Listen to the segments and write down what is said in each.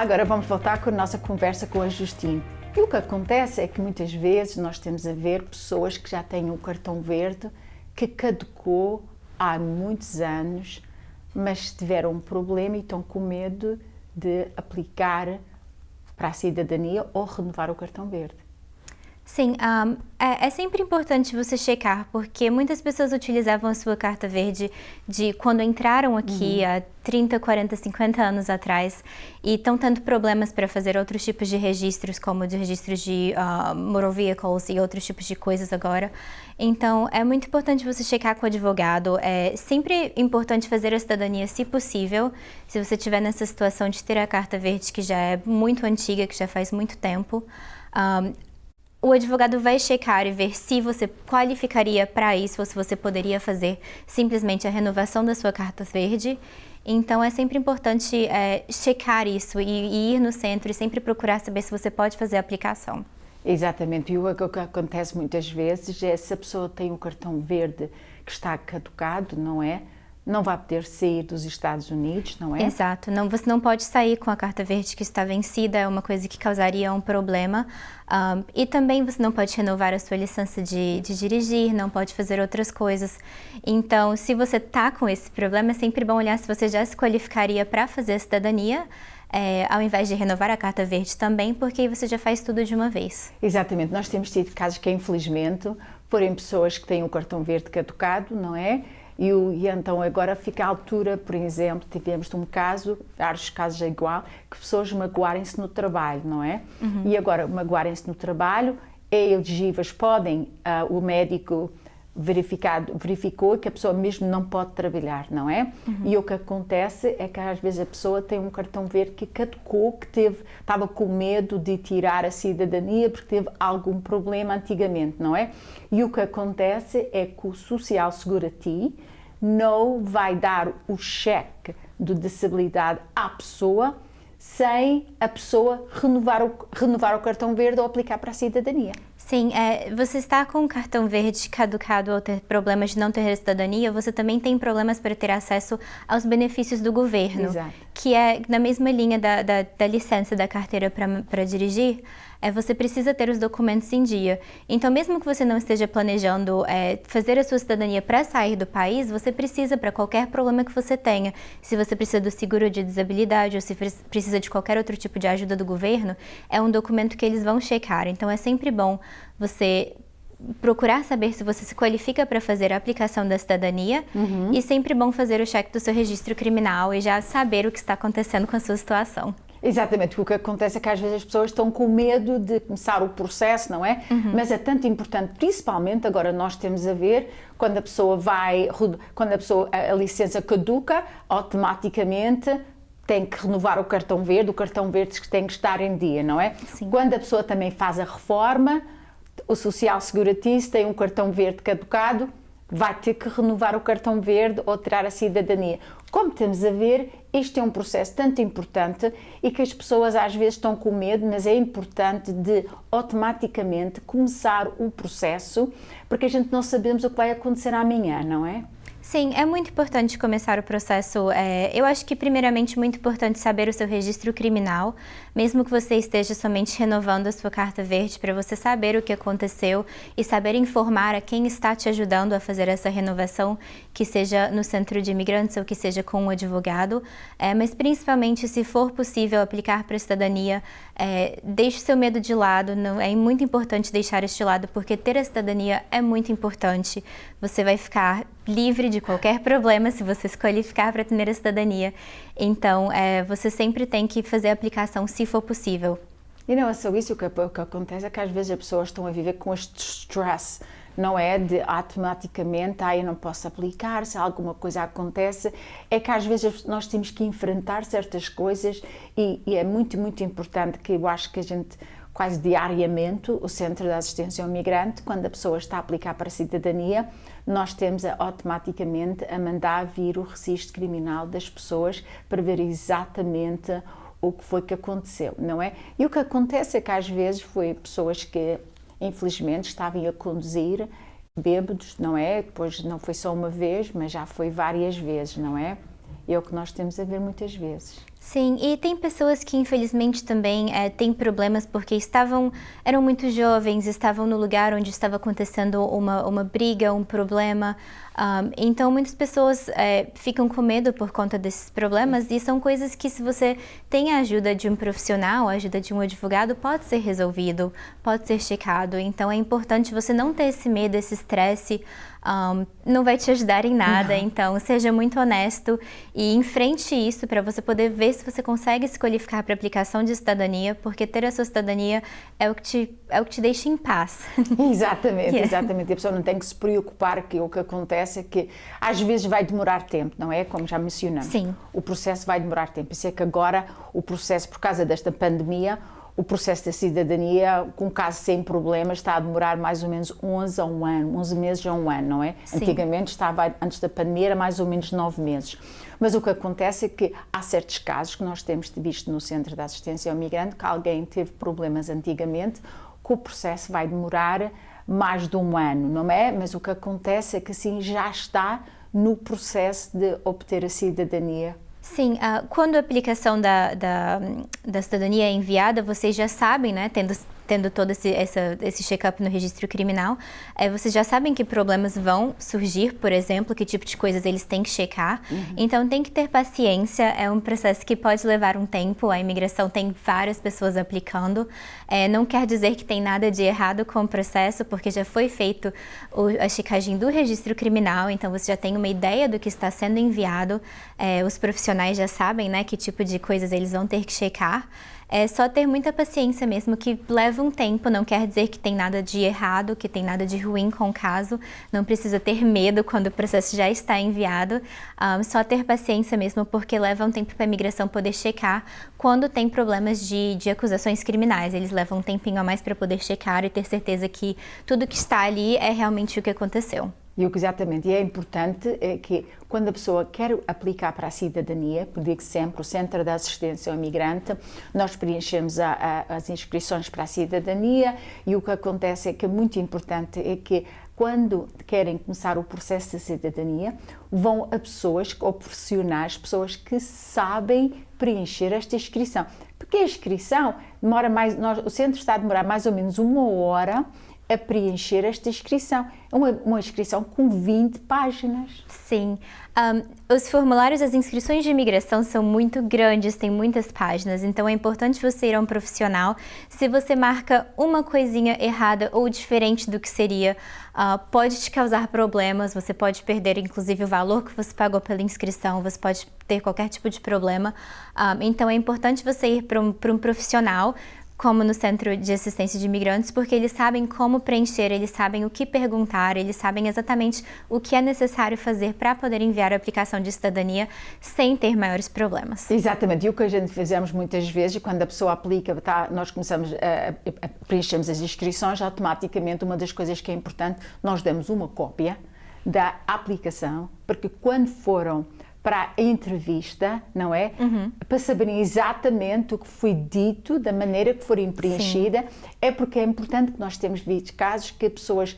agora vamos voltar com a nossa conversa com a Justine. E o que acontece é que muitas vezes nós temos a ver pessoas que já têm um cartão verde que caducou há muitos anos, mas tiveram um problema e estão com medo de aplicar para a cidadania ou renovar o cartão verde. Sim, é sempre importante você checar, porque muitas pessoas utilizavam a sua carta verde de quando entraram aqui há 30, 40, 50 anos atrás e estão tendo problemas para fazer outros tipos de registros, como de registros de motor vehicles e outros tipos de coisas agora. Então, é muito importante você checar com o advogado. É sempre importante fazer a cidadania, se possível, se você estiver nessa situação de ter a carta verde que já é muito antiga, que já faz muito tempo. O advogado vai checar e ver se você qualificaria para isso ou se você poderia fazer simplesmente a renovação da sua carta verde. Então, é sempre importante checar isso e ir no centro e sempre procurar saber se você pode fazer a aplicação. Exatamente, e o que acontece muitas vezes é se a pessoa tem um cartão verde que está caducado, não é? Não vai poder sair dos Estados Unidos, não é? Exato, você não pode sair com a carta verde que está vencida, é uma coisa que causaria um problema. E também você não pode renovar a sua licença de dirigir, não pode fazer outras coisas. Então, se você está com esse problema, é sempre bom olhar se você já se qualificaria para fazer a cidadania, ao invés de renovar a carta verde também, porque aí você já faz tudo de uma vez. Exatamente, nós temos tido casos que, infelizmente, forem pessoas que têm um cartão verde caducado, não é? E então agora fica à altura, por exemplo, tivemos um caso, vários casos é igual, que pessoas magoarem-se no trabalho, não é? E agora magoarem-se no trabalho, é elegíveis, podem, o médico verificou que a pessoa mesmo não pode trabalhar, não é? E o que acontece é que às vezes a pessoa tem um cartão verde que caducou, que estava com medo de tirar a cidadania porque teve algum problema antigamente, não é? E o que acontece é que o Social Security não vai dar o cheque de disabilidade à pessoa sem a pessoa renovar o cartão verde ou aplicar para a cidadania. Sim, você está com o cartão verde caducado ou ter problemas de não ter cidadania, você também tem problemas para ter acesso aos benefícios do governo. Exato. Que é na mesma linha da licença da carteira para dirigir, você precisa ter os documentos em dia. Então, mesmo que você não esteja planejando fazer a sua cidadania para sair do país, você precisa para qualquer problema que você tenha. Se você precisa do seguro de desabilidade ou se precisa de qualquer outro tipo de ajuda do governo, é um documento que eles vão checar. Então, é sempre bom você procurar saber se você se qualifica para fazer a aplicação da cidadania e sempre bom fazer o cheque do seu registro criminal e já saber o que está acontecendo com a sua situação. Exatamente, o que acontece é que às vezes as pessoas estão com medo de começar o processo, não é? Mas é tanto importante, principalmente agora nós temos a ver, quando a pessoa a licença caduca, automaticamente tem que renovar o cartão verde tem que estar em dia, não é? Sim. Quando a pessoa também faz a reforma, o Social Security tem um cartão verde caducado, vai ter que renovar o cartão verde ou tirar a cidadania. Como temos a ver, este é um processo tanto importante e que as pessoas às vezes estão com medo, mas é importante de automaticamente começar o processo, porque a gente não sabemos o que vai acontecer amanhã, não é? Sim, é muito importante começar o processo. Eu acho que, primeiramente, é muito importante saber o seu registro criminal, mesmo que você esteja somente renovando a sua carta verde, para você saber o que aconteceu e saber informar a quem está te ajudando a fazer essa renovação, que seja no centro de imigrantes ou que seja com um advogado. Mas, principalmente, se for possível aplicar para a cidadania, deixe o seu medo de lado. É muito importante deixar este de lado, porque ter a cidadania é muito importante. Você vai ficar livre de qualquer problema se você se qualificar para ter a cidadania. Então, você sempre tem que fazer a aplicação se for possível. E não é só isso, o que acontece é que às vezes as pessoas estão a viver com este stress, não é? De automaticamente, eu não posso aplicar, se alguma coisa acontece, é que às vezes nós temos que enfrentar certas coisas e é muito, muito importante que eu acho que a gente quase diariamente, o Centro de Assistência ao Migrante, quando a pessoa está a aplicar para a cidadania, nós temos automaticamente a mandar vir o registro criminal das pessoas para ver exatamente o que foi que aconteceu, não é? E o que acontece é que às vezes foi pessoas que, infelizmente, estavam a conduzir bêbados, não é? Depois não foi só uma vez, mas já foi várias vezes, não é? É o que nós temos a ver muitas vezes. Sim, e tem pessoas que infelizmente também têm problemas porque eram muito jovens, estavam no lugar onde estava acontecendo uma briga, um problema. Então muitas pessoas ficam com medo por conta desses problemas e são coisas que, se você tem a ajuda de um profissional, a ajuda de um advogado, pode ser resolvido, pode ser checado. Então é importante você não ter esse medo, esse estresse. Não vai te ajudar em nada, então seja muito honesto e enfrente isso para você poder ver se você consegue se qualificar para aplicação de cidadania, porque ter a sua cidadania é o que te deixa em paz. Exatamente, exatamente. A pessoa não tem que se preocupar, que o que acontece é que às vezes vai demorar tempo, não é? Como já mencionamos. Sim. O processo vai demorar tempo. Isso é que agora o processo, por causa desta pandemia, o processo da cidadania, com caso sem problemas, está a demorar mais ou menos 11 meses a um ano, não é? Sim. Antigamente estava, antes da pandemia, era mais ou menos 9 meses. Mas o que acontece é que há certos casos que nós temos visto no Centro de Assistência ao Migrante, que alguém teve problemas antigamente, que o processo vai demorar mais de um ano, não é? Mas o que acontece é que assim já está no processo de obter a cidadania. Sim, quando a aplicação da cidadania é enviada, vocês já sabem, né, tendo todo esse check-up no registro criminal, vocês já sabem que problemas vão surgir, por exemplo, que tipo de coisas eles têm que checar. Então tem que ter paciência, é um processo que pode levar um tempo, a imigração tem várias pessoas aplicando. Não quer dizer que tem nada de errado com o processo, porque já foi feito a checagem do registro criminal, então você já tem uma ideia do que está sendo enviado, os profissionais já sabem, né, que tipo de coisas eles vão ter que checar. É só ter muita paciência mesmo, que leva um tempo, não quer dizer que tem nada de errado, que tem nada de ruim com o caso, não precisa ter medo quando o processo já está enviado, só ter paciência mesmo, porque leva um tempo para a imigração poder checar quando tem problemas de acusações criminais, eles levam um tempinho a mais para poder checar e ter certeza que tudo que está ali é realmente o que aconteceu. Exatamente, e é importante que quando a pessoa quer aplicar para a cidadania, por digo sempre, o Centro de Assistência ao Migrante, nós preenchemos as inscrições para a cidadania e o que acontece é que é muito importante é que quando querem começar o processo de cidadania, vão a pessoas ou profissionais, pessoas que sabem preencher esta inscrição. Porque a inscrição demora o centro está a demorar mais ou menos 1 hora a preencher esta inscrição. É uma inscrição com 20 páginas. Sim. Os formulários das inscrições de imigração são muito grandes, tem muitas páginas, então é importante você ir a um profissional. Se você marca uma coisinha errada ou diferente do que seria, pode te causar problemas, você pode perder inclusive o valor que você pagou pela inscrição, você pode ter qualquer tipo de problema. Então é importante você ir para um profissional, como no Centro de Assistência de Imigrantes, porque eles sabem como preencher, eles sabem o que perguntar, eles sabem exatamente o que é necessário fazer para poder enviar a aplicação de cidadania sem ter maiores problemas. Exatamente, e o que a gente fazemos muitas vezes, quando a pessoa aplica, nós começamos preenchemos as inscrições, automaticamente uma das coisas que é importante, nós damos uma cópia da aplicação, porque quando foram para a entrevista, não é? Para saberem exatamente o que foi dito, da maneira que forem preenchida. Sim. É porque é importante que nós temos visto casos que pessoas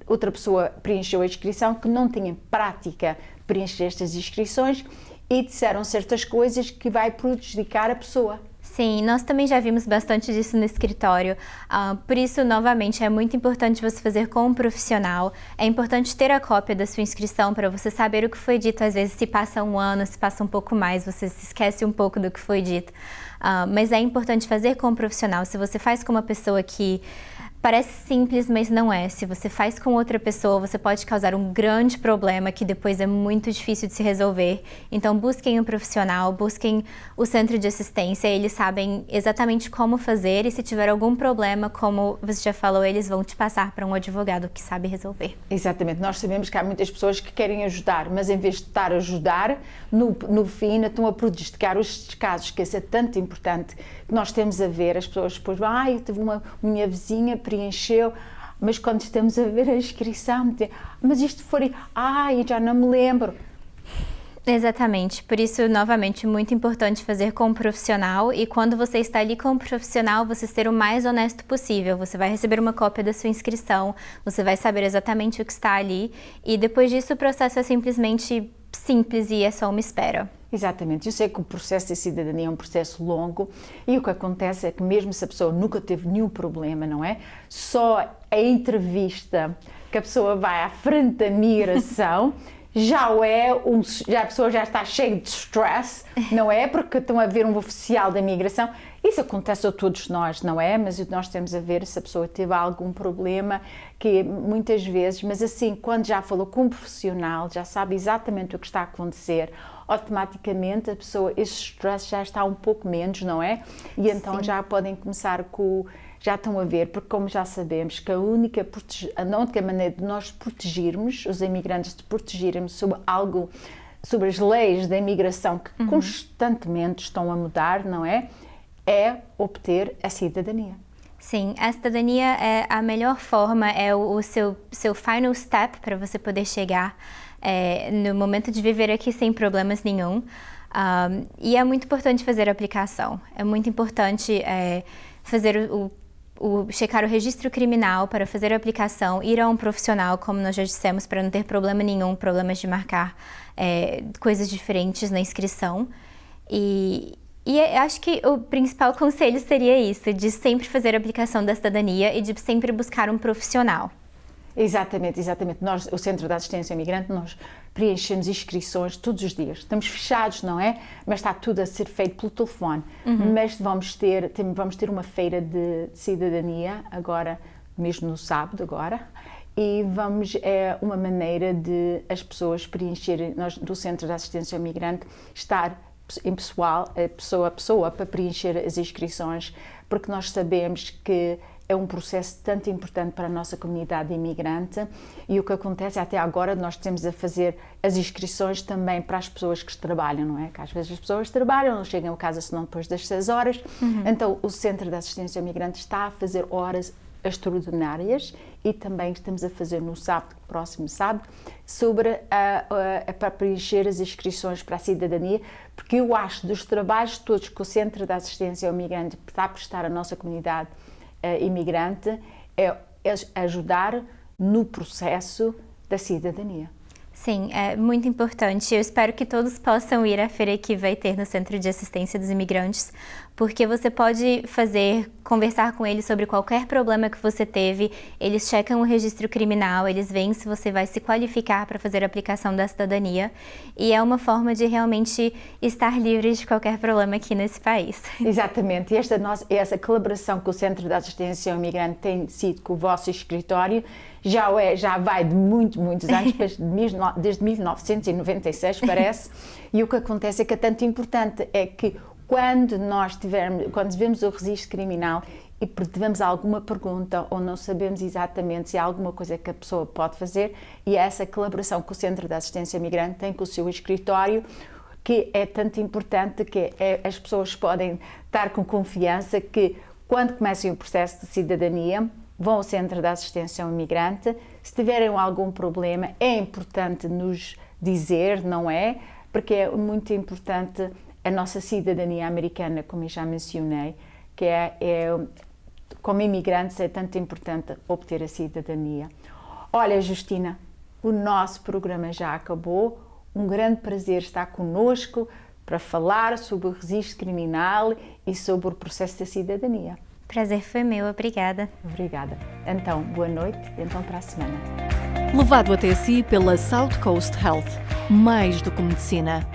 outra pessoa preencheu a inscrição, que não tinha prática de preencher estas inscrições e disseram certas coisas que vai prejudicar a pessoa. Sim, nós também já vimos bastante disso no escritório, por isso, novamente, é muito importante você fazer com um profissional, é importante ter a cópia da sua inscrição para você saber o que foi dito, às vezes se passa um ano, se passa um pouco mais, você se esquece um pouco do que foi dito, mas é importante fazer com um profissional. Se você faz com uma pessoa que parece simples, mas não é. Se você faz com outra pessoa, você pode causar um grande problema que depois é muito difícil de se resolver. Então, busquem um profissional, busquem o centro de assistência, eles sabem exatamente como fazer e se tiver algum problema, como você já falou, eles vão te passar para um advogado que sabe resolver. Exatamente. Nós sabemos que há muitas pessoas que querem ajudar, mas em vez de estar a ajudar, no fim estão a prejudicar os casos, que isso é tanto importante. Nós temos a ver, as pessoas depois vão, eu tive minha vizinha preencheu, mas quando estamos a ver a inscrição, mas isto foi, eu já não me lembro. Exatamente, por isso, novamente, muito importante fazer com um profissional e quando você está ali com um profissional, você ser o mais honesto possível. Você vai receber uma cópia da sua inscrição, você vai saber exatamente o que está ali e depois disso o processo é simplesmente simples e é só uma espera. Exatamente. Eu sei que o processo de cidadania é um processo longo e o que acontece é que mesmo se a pessoa nunca teve nenhum problema, não é? Só a entrevista que a pessoa vai à frente da migração já a pessoa já está cheia de stress, não é? Porque estão a ver um oficial da imigração. Isso acontece a todos nós, não é? Mas nós temos a ver se a pessoa teve algum problema, que muitas vezes, mas assim, quando já falou com um profissional, já sabe exatamente o que está a acontecer, automaticamente a pessoa, esse stress já está um pouco menos, não é? E então Sim. já podem começar já estão a ver, porque como já sabemos que a única maneira de nós protegermos, os imigrantes de protegermos sobre as leis da imigração que constantemente estão a mudar, não é? É obter a cidadania. Sim, a cidadania é a melhor forma, é o seu final step para você poder chegar no momento de viver aqui sem problemas nenhum. E é muito importante fazer a aplicação. É muito importante fazer checar o registro criminal para fazer a aplicação, ir a um profissional, como nós já dissemos, para não ter problema nenhum, problemas de marcar coisas diferentes na inscrição. E acho que o principal conselho seria isso, de sempre fazer a aplicação da cidadania e de sempre buscar um profissional. Exatamente, exatamente. Nós, o Centro de Assistência ao Imigrante, nós preenchemos inscrições todos os dias. Estamos fechados, não é? Mas está tudo a ser feito pelo telefone. Mas vamos ter uma feira de cidadania agora, mesmo no sábado agora, e é uma maneira de as pessoas preencherem, nós do Centro de Assistência ao Imigrante, estar em pessoa a pessoa, para preencher as inscrições, porque nós sabemos que é um processo tanto importante para a nossa comunidade imigrante e o que acontece até agora nós temos a fazer as inscrições também para as pessoas que trabalham, não é? Que às vezes as pessoas trabalham, não chegam a casa senão depois das 6 horas, então o Centro de Assistência ao Imigrante está a fazer horas extraordinárias e também estamos a fazer no sábado, próximo sábado, para preencher as inscrições para a cidadania, porque eu acho dos trabalhos todos que o Centro de Assistência ao Imigrante está a prestar à nossa comunidade imigrante é ajudar no processo da cidadania. Sim, é muito importante. Eu espero que todos possam ir à feira que vai ter no Centro de Assistência dos Imigrantes, porque você pode conversar com eles sobre qualquer problema que você teve, eles checam o registro criminal, eles veem se você vai se qualificar para fazer a aplicação da cidadania, e é uma forma de realmente estar livre de qualquer problema aqui nesse país. Exatamente, e essa colaboração que o Centro de Assistência ao Imigrante tem sido com o vosso escritório já vai de muitos anos, desde 1996 parece, e o que acontece é que é tanto importante é que quando vemos o registro criminal e tivemos alguma pergunta ou não sabemos exatamente se há alguma coisa que a pessoa pode fazer, e essa colaboração que o Centro de Assistência Imigrante tem com o seu escritório, que é tanto importante que as pessoas podem estar com confiança que quando comecem o processo de cidadania, vão ao Centro de Assistência ao Imigrante. Se tiverem algum problema, é importante nos dizer, não é? Porque é muito importante a nossa cidadania americana, como eu já mencionei, que como imigrantes é tanto importante obter a cidadania. Olha, Justina, o nosso programa já acabou. Um grande prazer estar connosco para falar sobre o registro criminal e sobre o processo da cidadania. Prazer foi meu, obrigada. Obrigada. Então, boa noite e então para a semana. Levado até si pela South Coast Health. Mais do que medicina.